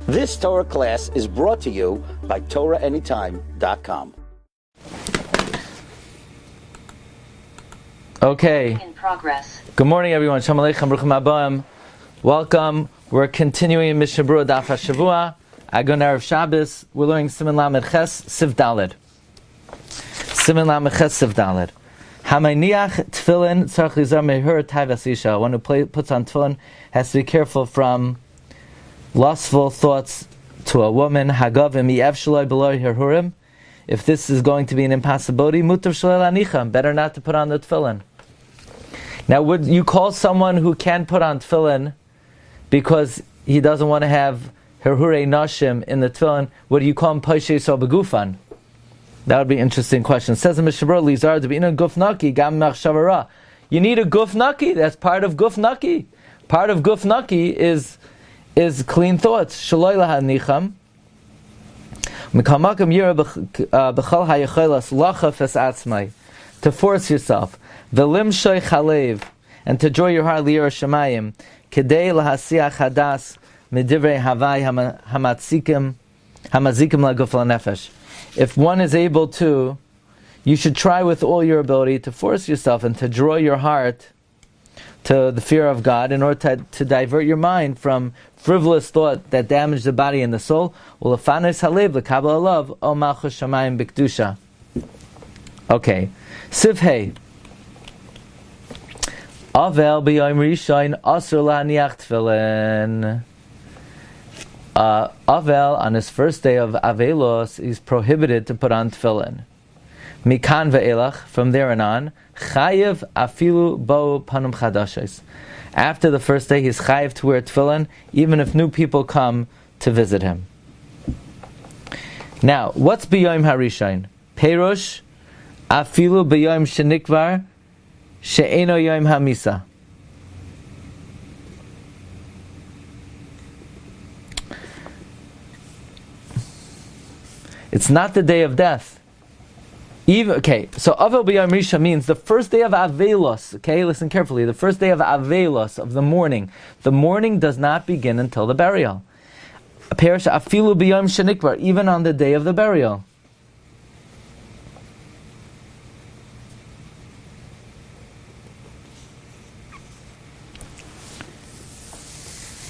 This Torah class is brought to you by TorahAnytime.com. Okay. In progress. Good morning, everyone. Shalom Aleichem, Bruchim Habayim. Welcome. We're continuing in Mishna Berura Daf Hashavua. Agon Erev Shabbos. We're learning Siman Lamed Ches Siv Daled. Siman Lamed Ches Siv Daled. Hamayniach Tefillin Tzarich Lizar Mehur Taivas Isha. One who puts on Tefillin has to be careful from lustful thoughts to a woman. Hagavim Yev Shaloi Beloy Herhurim. If this is going to be an impossibility, Mutav Shaloi Lanicha. Better not to put on the Tefillin. Now, would you call someone who can put on Tefillin because he doesn't want to have Herhure Nashim in the Tefillin? Would you call him Paishe So Begufan? That would be an interesting question. It says in Mishna Berura, Lizar to be in a Guf Naki, Gam Machshavara. You need a Guf Naki. That's part of Guf Naki. Part of Guf Naki is clean thoughts. Shaloi Lahanicham. Mikamakam Yira B'chal Hayachelas Lachaf Es Atzmai. To force yourself. V'lim Shoy Chalev. And to draw your heart Liyar Shemayim. Kedei Lahasiach Hadas Medivrei Havai Hamazikim Laguf Lanefesh. If one is able to, you should try with all your ability to force yourself and to draw your heart to the fear of God in order to divert your mind from frivolous thought that damage the body and the soul. Okay. Sivhei. Avel b'yom rishon asur la'aniach tefillin. Avel, on his first day of Aveilus, is prohibited to put on tefillin. Mikan ve'elach, from there on, chayev afilu bo panum chadashes. After the first day, he's chayev to wear tefillin, even if new people come to visit him. Now, what's b'yom harishon? Perush afilu b'yom shenikvar she'eno yom hamisa. It's not the day of death. So Avel B'Yom Rishon means the first day of Aveilus. Okay, listen carefully. The first day of Aveilus, of the mourning. The mourning does not begin until the burial. Parsha Afilu B'Yom Shenikvar, even on the day of the burial.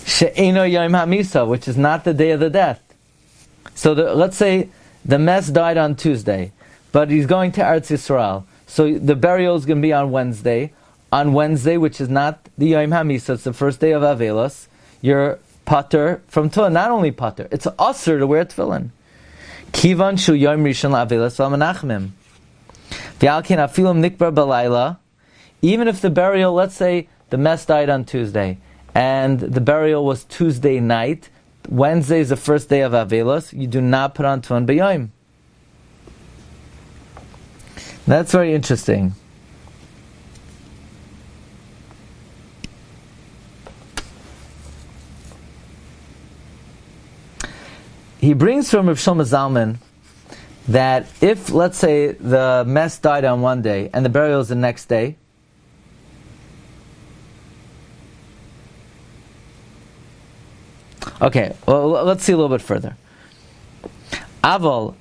She'eno Yom HaMisa, which is not the day of the death. So let's say the mess died on Tuesday, but he's going to Eretz Yisrael. So the burial is going to be on Wednesday. On Wednesday, which is not the Yom HaMisa, it's the first day of Aveilus, you're pater from Tefillin. Not only pater, it's asur to wear Tefillin. Kivan shu Yom Rishon LaAveilus v'Menachmim. V'alkin afilim nikbar b'layla. Even if the burial, let's say the mess died on Tuesday, and the burial was Tuesday night, Wednesday is the first day of Aveilus, you do not put on Tefillin b'yom. That's very interesting. He brings from Rav Shlomo Zalman that if, let's say, the mess died on one day and the burial is the next day, okay, well, let's see a little bit further. Aval,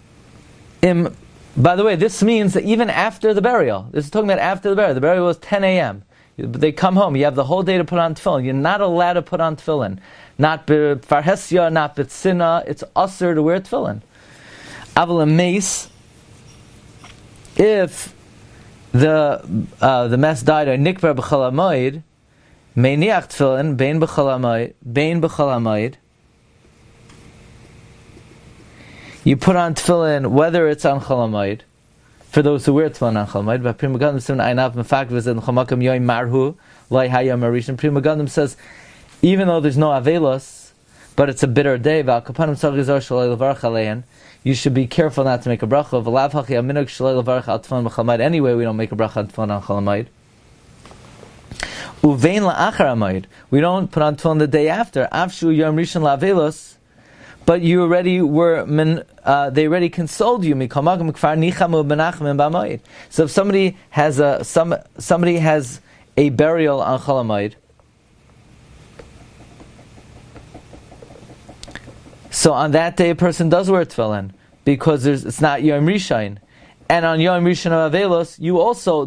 by the way, this means that even after the burial, this is talking about after the burial was 10 a.m. They come home, you have the whole day to put on tefillin. You're not allowed to put on tefillin. Not b'farhesya, not b'tzina, it's usher to wear tefillin. Aval mace, if the mess died on nikvar b'chol hamoed, meiniach tefillin, bein b'chol hamoed, you put on tefillin whether it's on Chol Hamoed, for those who wear tefillin on Chol Hamoed. But Pri Megadim Simon Einav Mefak V'Zed Chomakam Yoim Marhu Lai Hayam Arishon. Pri Megadim says, even though there's no Aveilus, but it's a bitter day, V'Alkapanim Tzarich Shalei Levarach Alein, you should be careful not to make a bracha. V'Lav Hachi Aminog Shalei Levarach Al Tefillin B'Chol Hamoed. Anyway, we don't make a bracha on tefillin on Chol Hamoed. Uvein La'achar Hamoed. We don't put on tefillin the day after. Avshu Yom Rishon La'Aveilus. But you already were, they already consoled you. So if somebody has a burial on Chol Hamoed, So on that day, a person does wear tefillin because it's not Yom Rishon, and on Yom Rishon of Aveilus, you also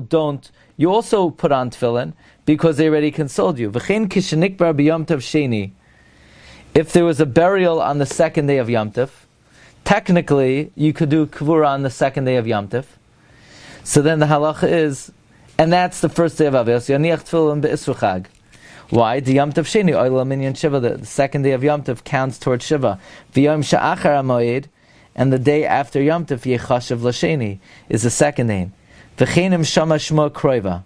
put on tefillin because they already consoled you. V'chein kishenikbar b'Yom Tov Sheni. If there was a burial on the second day of Yom Tov, technically you could do kavura on the second day of Yom Tov. So then the halacha is, and that's the first day of Aveilus, Yaniach tefillin be'isru chag. Why? The Yom Tov Sheni, Oila Minyan Shiva, the second day of Yom Tov counts towards Shiva. V'yom sha'achar ha'moed, and the day after Yom Tov, Yechashav l'sheni, is the second name. V'chenim shama shmo kroiva.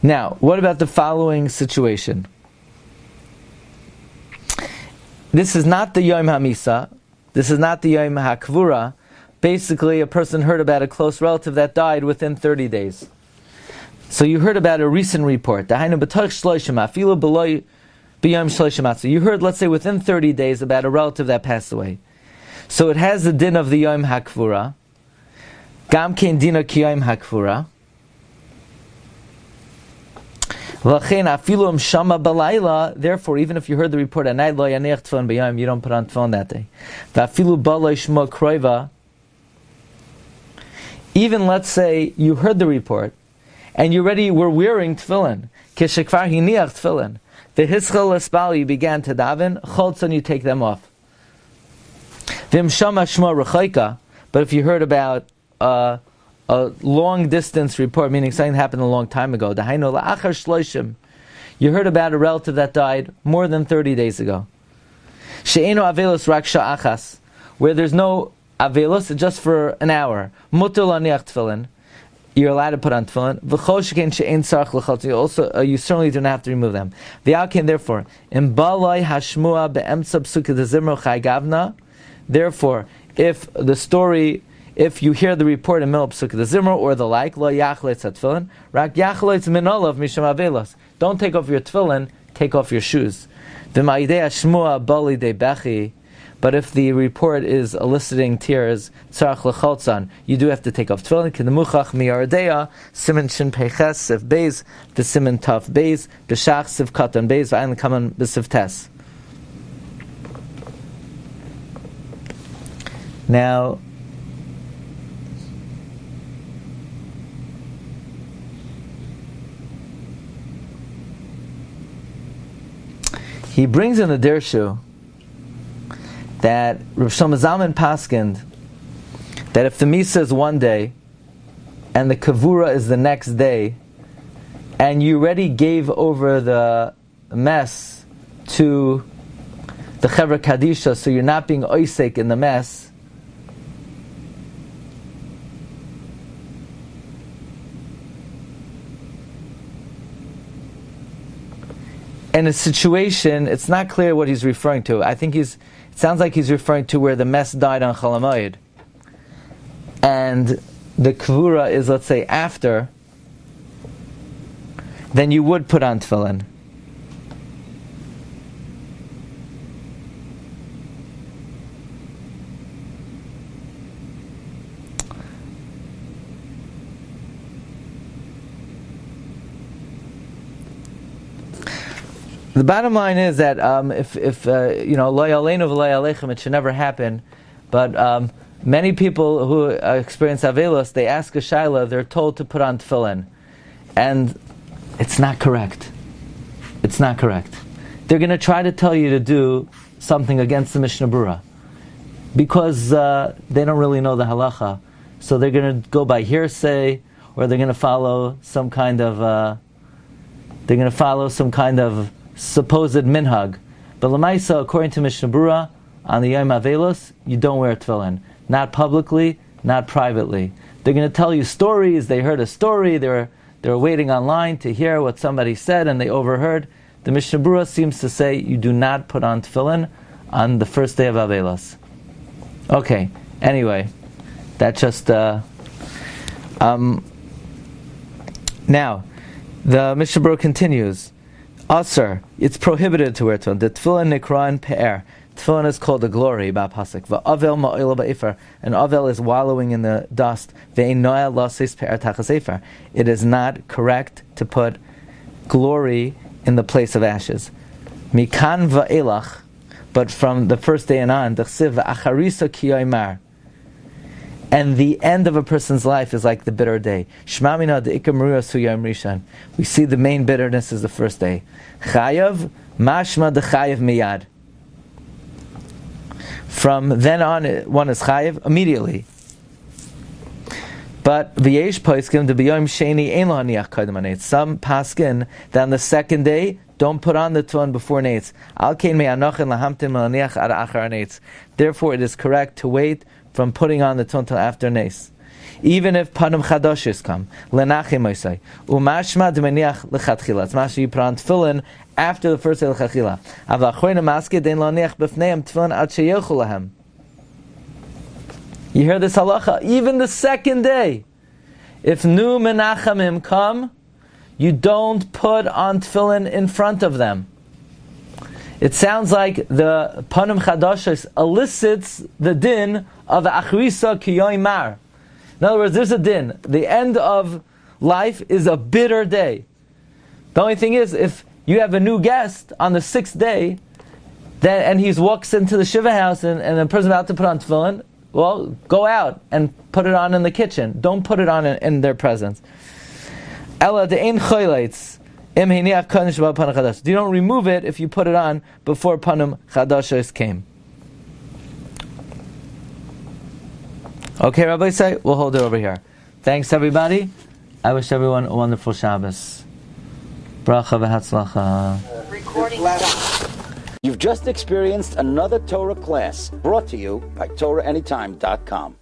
Now, what about the following situation? This is not the Yom HaMisa, this is not the Yom HaKvura. Basically, a person heard about a close relative that died within 30 days. So you heard about a recent report. So you heard, let's say, within 30 days about a relative that passed away. So it has the din of the Yom HaKvura. Gam kein dina ki Yom HaKvura. Therefore, even if you heard the report at night, you don't put on tefillin that day. Even let's say you heard the report and you already were wearing tefillin. The hischal espal, you began to daven, choltzon, you take them off. But if you heard about a long distance report, meaning something happened a long time ago, you heard about a relative that died more than 30 days ago. Where there's no Aveilus, just for an hour. You're allowed to put on tefillin. Also, you certainly do not have to remove them. Therefore, if you hear the report in middle Pesukei Zimra or the like, lo yachleitz tefillin, rak yachleitz min olav misham Aveilus. Don't take off your tefillin, take off your shoes. But if the report is eliciting tears, tzarach l'choltzan, you do have to take off tefillin. K'nemuchach miyardeya, siman shin peiches sif beis, the siman taf beis, the shach sif katan beis, v'ayin kaman b'sif tes. Now, he brings in the Dirshu that Rav Shlomo Zalman paskind that if the Misa is one day and the Kavura is the next day, and you already gave over the mess to the Chevra Kadisha, so you're not being oisek in the mess, in a situation, it's not clear what he's referring to. I think it sounds like he's referring to where the mess died on Chol HaMoed, and the Kvura is, let's say, after, then you would put on tefillin. The bottom line is that if lo yaleinu v'lo yaleichem, it should never happen. But many people who experience Aveilus, they ask a shaila, they're told to put on tefillin, and it's not correct. It's not correct. They're going to try to tell you to do something against the Mishna Berura because they don't really know the halacha. So they're going to go by hearsay, or they're going to follow some kind of supposed minhag. But l'maisa, according to Mishna Berura, on the Yom Aveilus, you don't wear tefillin. Not publicly, not privately. They're going to tell you stories. They heard a story. They're waiting online to hear what somebody said, and they overheard. The Mishna Berura seems to say you do not put on tefillin on the first day of Aveilus. Okay. Anyway, that just now the Mishna Berura continues. Asr, it's prohibited to wear tefillin. The tefillin nikran pe'er. Tefillin is called the glory, ba'pasik. Va'avel ma'oil ba'efer. And avel is wallowing in the dust. Ve'ein noel la'seis pe'er tachas efer. It is not correct to put glory in the place of ashes. Mikan va'elach, but from the first day and on, d'chsiv v'acharisa ki yoimar. And the end of a person's life is like the bitter day. Shema mina de'ikar merura su yom rishon. We see the main bitterness is the first day. Chayav mashma dechayav miyad. From then on, one is chayav immediately. But v'yesh poskim de'biyom sheni ein lo haniach kodem hanetz. Some paskin that on the second day don't put on the tefillin before nates. Al kein me'anochin lahamtin melaniach ad achar nates. Therefore, it is correct to wait from putting on the tefillin until after nates. Even if panim chadashis come, lenachim oisai, umashma d'meniach lechatchila. It's mashma you put on tefillin after the first day lechatchila. Aval achroina maske dein lo niach b'fneim tefillin ad sheyelchu lahem. You hear this halacha? Even the second day, if new menachamim come, you don't put on tefillin in front of them. It sounds like the panim chadashis elicits the din of achrisa ki yoimar. In other words, there's a din. The end of life is a bitter day. The only thing is, if you have a new guest on the 6th day, and he walks into the shiva house and a person about to put on tefillin, well, go out and put it on in the kitchen. Don't put it on in their presence. Ella de'ein choyleitz im hiniach kodesh b'al panim chadash. You don't remove it if you put it on before panim chadashos came. Okay, Rabbi say we'll hold it over here. Thanks, everybody. I wish everyone a wonderful Shabbos. Bracha v'hatzlacha. You've just experienced another Torah class brought to you by TorahAnytime.com.